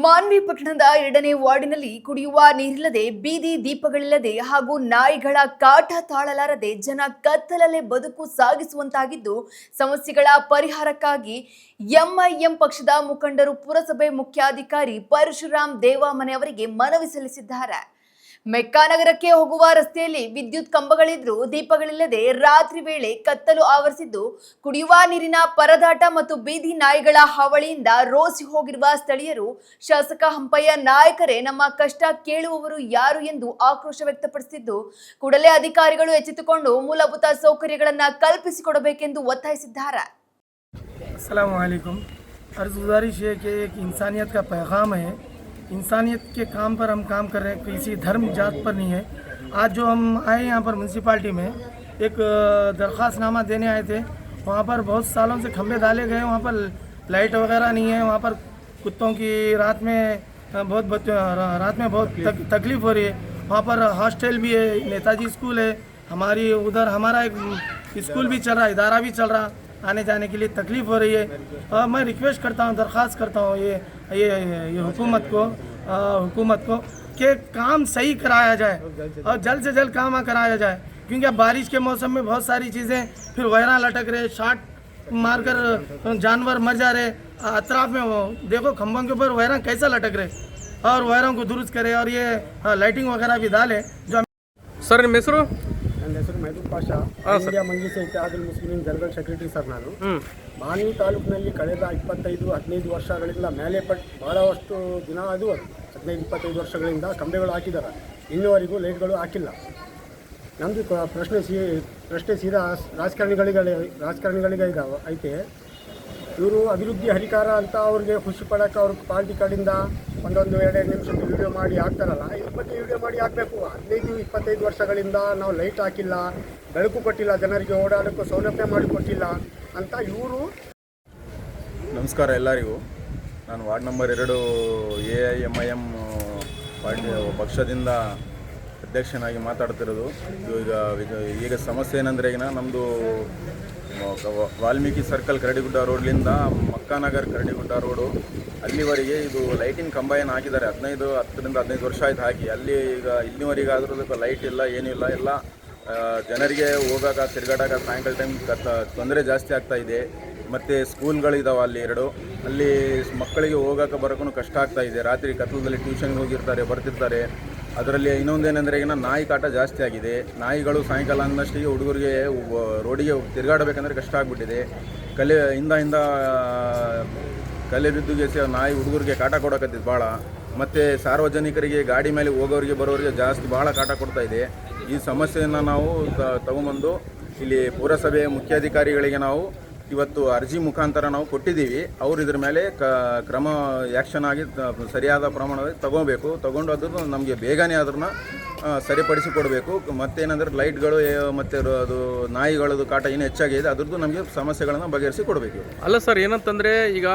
ಮಾನ್ವಿ ಪಟ್ಟಣದ 2ನೇ ವಾರ್ಡಿನಲ್ಲಿ ಕುಡಿಯುವ ನೀರಿಲ್ಲದೆ ಬೀದಿ ದೀಪಗಳಿಲ್ಲದೆ ಹಾಗೂ ನಾಯಿಗಳ ಕಾಟ ತಾಳಲಾರದೆ ಜನ ಕತ್ತಲಲ್ಲೇ ಬದುಕು ಸಾಗಿಸುವಂತಾಗಿದ್ದು ಸಮಸ್ಯೆಗಳ ಪರಿಹಾರಕ್ಕಾಗಿ ಎಂಐಎಂ ಪಕ್ಷದ ಮುಖಂಡರು ಪುರಸಭೆ ಮುಖ್ಯಾಧಿಕಾರಿ ಪರಶುರಾಮ್ ದೇವಾಮನೆ ಅವರಿಗೆ ಮನವಿ ಸಲ್ಲಿಸಿದ್ದಾರೆ. ಮೆಕ್ಕಾನಗರಕ್ಕೆ ಹೋಗುವ ರಸ್ತೆಯಲ್ಲಿ ವಿದ್ಯುತ್ ಕಂಬಗಳಿದ್ರೂ ದೀಪಗಳಿಲ್ಲದೆ ರಾತ್ರಿ ವೇಳೆ ಕತ್ತಲು ಆವರಿಸಿದ್ದು ಕುಡಿಯುವ ನೀರಿನ ಪರದಾಟ ಮತ್ತು ಬೀದಿ ನಾಯಿಗಳ ಹಾವಳಿಯಿಂದ ರೋಸಿ ಹೋಗಿರುವ ಸ್ಥಳೀಯರು ಶಾಸಕ ಹಂಪಯ್ಯ ನಾಯಕರೇ ನಮ್ಮ ಕಷ್ಟ ಕೇಳುವವರು ಯಾರು ಎಂದು ಆಕ್ರೋಶ ವ್ಯಕ್ತಪಡಿಸಿದ್ದು ಕೂಡಲೇ ಅಧಿಕಾರಿಗಳು ಎಚ್ಚೆತ್ತುಕೊಂಡು ಮೂಲಭೂತ ಸೌಕರ್ಯಗಳನ್ನು ಕಲ್ಪಿಸಿಕೊಡಬೇಕೆಂದು ಒತ್ತಾಯಿಸಿದ್ದಾರೆ. अस्सलाम वालेकुम। अर्ज़ गुज़ारिश है कि एक इंसानियत का पैगाम है। इंसानियत के काम पर हम काम कर रहे हैं, किसी धर्म जात पर नहीं है। आज जो हम आए यहाँ पर म्यूनसिपाल्टी में एक दरख्वास्तनामा देने आए थे, वहाँ पर बहुत सालों से खंभे डाले गए, वहाँ पर लाइट वगैरह नहीं है, वहाँ पर कुत्तों की रात में बहुत तकलीफ़ हो रही है। वहाँ पर हॉस्टल भी है, नेताजी स्कूल है, हमारा एक स्कूल भी चल रहा, इदारा भी चल रहा, आने जाने के लिए तकलीफ़ हो रही है। और मैं रिक्वेस्ट करता हूँ, दरख्वास्त करता हूँ ये हुकूमत को कि काम सही कराया जाए और जल्द से जल्द काम कराया जाए, क्योंकि अब बारिश के मौसम में बहुत सारी चीज़ें फिर वैरा लटक रहे, शार्ट मारकर जानवर मर जा रहे अतराफ में। वो देखो खंभों के ऊपर वैरा कैसा लटक रहे, और वैरों को दुरुस्त करे और ये लाइटिंग वगैरह भी डाले। जो सर ನಿಮ್ಮ ಹೆಸರು? ನನ್ನ ಹೆಸರು Mehboob Pasha, India Majlis Ittehadul Muslimeen general secretary sir. ನಾನು ಮಾನ್ವಿ ತಾಲೂಕಿನಲ್ಲಿ ಕಳೆದ 25 ವರ್ಷಗಳಿಂದ ಮೇಲೆ ಭಾಳಷ್ಟು ದಿನ ಅದು 15-25 ವರ್ಷಗಳಿಂದ ಕಂಬೆಗಳು ಹಾಕಿದ್ದಾರೆ, ಇನ್ನುವರೆಗೂ ಲೈಟ್ಗಳು ಹಾಕಿಲ್ಲ. ನಮ್ಮದು ಪ್ರಶ್ನೆ ಸೀದಾ ರಾಜಕಾರಣಿಗಳಿಗೆ ಐತೆ. ಇವರು ಅಭಿವೃದ್ಧಿ ಹರಿಕಾರ ಅಂತ ಅವ್ರಿಗೆ ಖುಷಿ ಪಡೋಕ್ಕೆ ಅವ್ರ ಪಾರ್ಟಿ ಕಡೆಯಿಂದ 1-2 ನಿಮಿಷಕ್ಕೆ ವಿಡಿಯೋ ಮಾಡಿ ಹಾಕ್ತಾರಲ್ಲ, ಇದ್ರ ಬಗ್ಗೆ ವಿಡಿಯೋ ಮಾಡಿ ಹಾಕಬೇಕು. 15-25 ವರ್ಷಗಳಿಂದ ನಾವು ಲೈಟ್ ಹಾಕಿಲ್ಲ, ಬೆಳಕು ಕೊಟ್ಟಿಲ್ಲ, ಜನರಿಗೆ ಓಡಾಡೋಕ್ಕೂ ಸೌಲಭ್ಯ ಮಾಡಿಕೊಟ್ಟಿಲ್ಲ ಅಂತ ಇವರು. ನಮಸ್ಕಾರ ಎಲ್ಲರಿಗೂ. ನಾನು ವಾರ್ಡ್ ನಂಬರ್ 2 AIMIM ಪಾರ್ಟಿ ಪಕ್ಷದಿಂದ ಅಧ್ಯಕ್ಷನಾಗಿ ಮಾತಾಡ್ತಿರೋದು. ಈಗ ಸಮಸ್ಯೆ ಏನಂದರೆ, ಈಗ ನಮ್ಮದು ವಾಲ್ಮೀಕಿ ಸರ್ಕಲ್ ಕರಡಿಗುಡ್ಡ ರೋಡ್ಲಿಂದ ಮಕ್ಕಾನಗರ್ ಕರಡಿಗುಡ್ಡ ರೋಡು ಅಲ್ಲಿವರೆಗೆ ಇದು ಲೈಟಿನ ಕಂಬ ಏನು ಹಾಕಿದ್ದಾರೆ. 10-15 ವರ್ಷ ಆಯ್ತು ಹಾಕಿ. ಅಲ್ಲಿ ಈಗ ಇಲ್ಲಿವರೆಗಾದ್ರೂ ಲೈಟ್ ಇಲ್ಲ, ಏನಿಲ್ಲ. ಎಲ್ಲ ಜನರಿಗೆ ಹೋಗಾಕ ತಿರುಗಾಡಕ ಸಾಯಂಕಾಲ ಟೈಮ್ ತೊಂದರೆ ಜಾಸ್ತಿ ಆಗ್ತಾ ಇದೆ. ಮತ್ತು ಸ್ಕೂಲ್ಗಳಿದ್ದಾವೆ ಅಲ್ಲಿ 2, ಅಲ್ಲಿ ಮಕ್ಕಳಿಗೆ ಹೋಗೋಕೆ ಬರೋಕ್ಕೂ ಕಷ್ಟ ಆಗ್ತಾ ಇದೆ. ರಾತ್ರಿ ಕತ್ತಲದಲ್ಲಿ ಟ್ಯೂಷನ್ಗೆ ಹೋಗಿರ್ತಾರೆ, ಬರ್ತಿರ್ತಾರೆ. ಅದರಲ್ಲಿ ಇನ್ನೊಂದೇನೆಂದರೆ, ಈಗ ನಾಯಿ ಕಾಟ ಜಾಸ್ತಿ ಆಗಿದೆ. ನಾಯಿಗಳು ಸಾಯಂಕಾಲ ಅನ್ನಷ್ಟೇ ಹುಡುಗರಿಗೆ ರೋಡಿಗೆ ತಿರುಗಾಡಬೇಕಂದ್ರೆ ಕಷ್ಟ ಆಗಿಬಿಟ್ಟಿದೆ. ಹಿಂದ ಕಲೆ ಬಿದ್ದುಗೆ ನಾಯಿ ಹುಡುಗರಿಗೆ ಕಾಟ ಕೊಡೋಕತ್ತಿದ್ದು ಭಾಳ. ಮತ್ತು ಸಾರ್ವಜನಿಕರಿಗೆ ಗಾಡಿ ಮೇಲೆ ಹೋಗೋರಿಗೆ ಬರೋರಿಗೆ ಜಾಸ್ತಿ ಭಾಳ ಕಾಟ ಕೊಡ್ತಾ ಇದೆ. ಈ ಸಮಸ್ಯೆಯನ್ನು ನಾವು ತಗೊಂಬಂದು ಇಲ್ಲಿ ಪುರಸಭೆ ಮುಖ್ಯಾಧಿಕಾರಿಗಳಿಗೆ ನಾವು ಇವತ್ತು ಅರ್ಜಿ ಮುಖಾಂತರ ನಾವು ಕೊಟ್ಟಿದ್ದೀವಿ. ಅವರು ಇದ್ರ ಮೇಲೆ ಕ್ರಮ ಆ್ಯಕ್ಷನ್ ಆಗಿ ಸರಿಯಾದ ಪ್ರಮಾಣದಲ್ಲಿ ತಗೊಂಡು ಅದನ್ನು ನಮಗೆ ಬೇಗನೆ ಅದನ್ನು ಸರಿಪಡಿಸಿ ಕೊಡಬೇಕು. ಮತ್ತೇನೆಂದರೆ ಲೈಟ್ಗಳು ಮತ್ತು ಅದು ನಾಯಿಗಳದ್ದು ಕಾಟ ಏನು ಹೆಚ್ಚಾಗಿದೆ, ಅದ್ರದ್ದು ನಮಗೆ ಸಮಸ್ಯೆಗಳನ್ನು ಬಗೆಹರಿಸಿ ಕೊಡಬೇಕು. ಅಲ್ಲ ಸರ್, ಏನಂತಂದರೆ ಈಗ